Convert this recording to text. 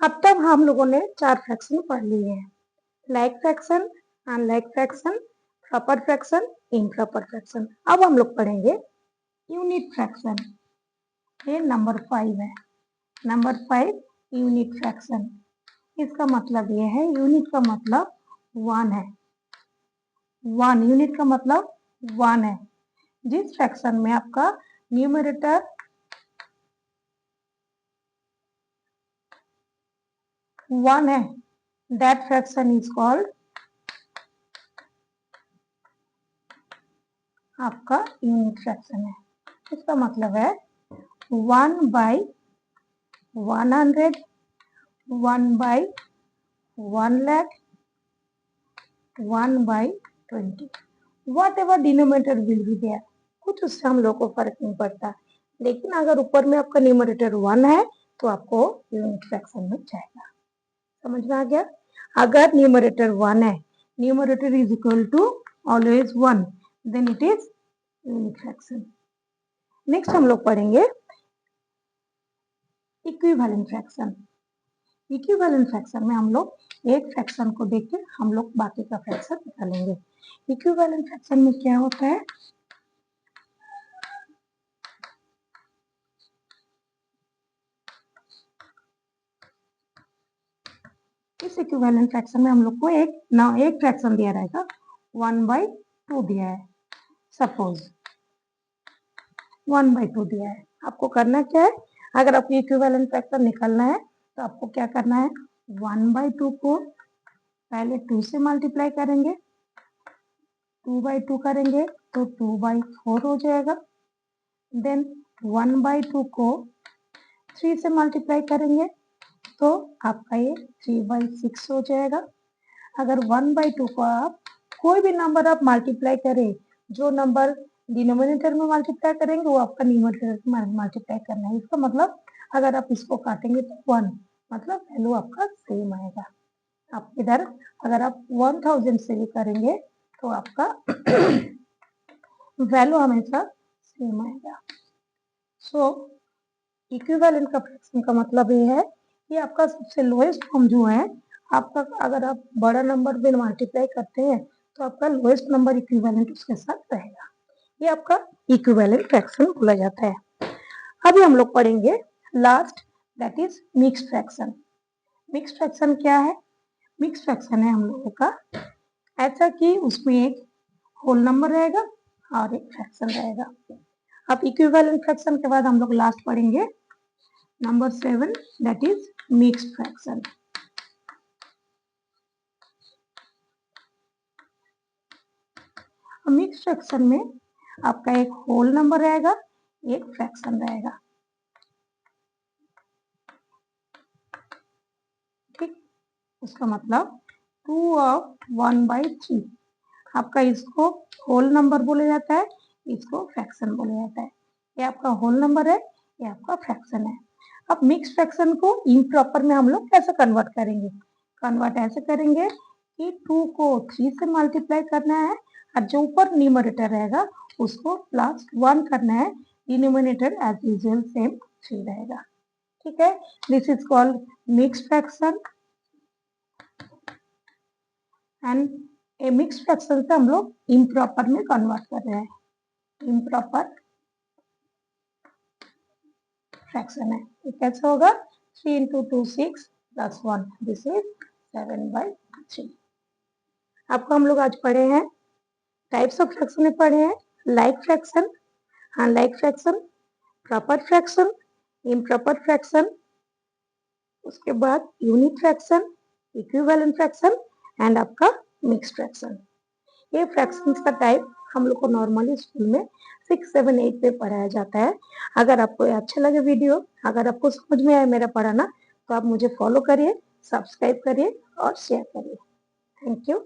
अब तक हम लोगों ने 4 फ्रैक्शन पढ़ लिए हैं, like fraction, unlike fraction, proper fraction, improper fraction. अब हम लोग पढ़ेंगे यूनिट फ्रैक्शन। ये नंबर 5 है। Number 5 unit fraction. इसका मतलब ये है, यूनिट का मतलब 1 है। 1 यूनिट का मतलब 1 है। जिस फ्रैक्शन में आपका न्यूमरेटर 1 है, दैट फ्रैक्शन इज कॉल्ड आपका यूनिट फ्रैक्शन है। इसका मतलब है 1 by 100, 1 by 1 lakh, 1 by 20, whatever denominator will be there, कुछ उससे हम लोग को फर्क नहीं पड़ता। लेकिन अगर ऊपर में आपका न्यूमरेटर 1 है तो आपको यूनिट फ्रैक्शन में जाएगा। समझ में आ गया? अगर न्यूमरेटर 1 है, numerator is equal to always 1, then it is unit fraction. Next हम लोग पढ़ेंगे इक्विवेलेंट फ्रैक्शन। इक्विवेलेंट फ्रैक्शन में हम लोग एक फ्रैक्शन को देख के हम लोग बाकी का फ्रैक्शन निकालेंगे। इक्विवेलेंट फ्रैक्शन में क्या होता है, इस इक्विवेलेंट फ्रैक्शन में हम लोग को एक फ्रैक्शन दिया रहेगा, 1/2 दिया है। सपोज 1/2 दिया है। आपको करना क्या है, अगर आपको इक्विवेलेंट फ्रैक्शन निकालना है तो आपको क्या करना है, 1/2 को पहले 2 से मल्टीप्लाई करेंगे, 2/2 करेंगे तो 2/4 हो जाएगा। देन 1/2 को 3 से मल्टीप्लाई करेंगे तो आपका ये 3/6 हो जाएगा। अगर 1/2 को आप कोई भी नंबर आप मल्टीप्लाई करें, जो नंबर डिनोमिनेटर में मल्टीप्लाई करेंगे वो आपका न्यूमरेटर में मल्टीप्लाई करना है। इसका मतलब अगर आप इसको काटेंगे तो 1, मतलब वैल्यू आपका सेम आएगा। आप इधर अगर आप 1000 से भी करेंगे तो आपका वैल्यू हमेशा सेम आएगा। सो इक्विवेलेंट का फ्रैक्शन का मतलब ये है कि आपका सबसे लोएस्ट फॉर्म जो है आपका, अगर आप बड़ा नंबर में मल्टीप्लाई करते हैं तो आपका लोएस्ट नंबर इक्विवेलेंट उसके साथ रहेगा। ये आपका इक्विवेलेंट फ्रैक्शन बोला जाता है। अभी हम लोग पढ़ेंगे last, that is mixed fraction. Mixed fraction क्या है? मिक्स्ड फ्रैक्शन है हम लोगों का ऐसा कि उसमें एक होल नंबर रहेगा और एक फ्रैक्शन रहेगा। अब इक्विवेलेंट फ्रैक्शन के बाद हम लोग लास्ट पढ़ेंगे number 7, that is mixed fraction। Mixed fraction में आपका एक होल नंबर रहेगा, एक फ्रैक्शन रहेगा। ठीक, उसका मतलब 2/1/3 आपका, इसको होल नंबर बोला जाता है, इसको फ्रैक्शन बोला जाता है। ये आपका होल नंबर है, ये आपका फ्रैक्शन है। अब मिक्स फ्रैक्शन को इम्प्रॉपर में हम लोग कैसे कन्वर्ट करेंगे? कन्वर्ट ऐसे करेंगे कि 2 को 3 से मल्टीप्लाई करना है और जो ऊपर न्यूमरेटर रहेगा उसको +1 करना है। डिनोमिनेटर एज यूजुअल सेम 3 रहेगा। ठीक है, this is called mix fraction. And A mix fraction से हम लोग इम्प्रॉपर में कन्वर्ट कर रहे हैं। इम्प्रॉपर फ्रैक्शन है, ये कैसे होगा? 3 × 2 6 + 1, दिस इज 7/3। आपको हम लोग आज पढ़े हैं टाइप्स ऑफ फ्रैक्शन में पढ़े हैं, like fraction, unlike fraction, proper fraction, improper fraction, उसके बाद unit fraction, equivalent fraction and आपका मिक्स्ड फ्रैक्शन। ये फ्रैक्शंस का टाइप हम लोग को नॉर्मली स्कूल में 6, 7, 8 पे पढ़ाया जाता है। अगर आपको अच्छा लगे वीडियो, अगर आपको समझ में आए मेरा पढ़ाना, तो आप मुझे फॉलो करिए, सब्सक्राइब करिए और शेयर करिए। Thank you.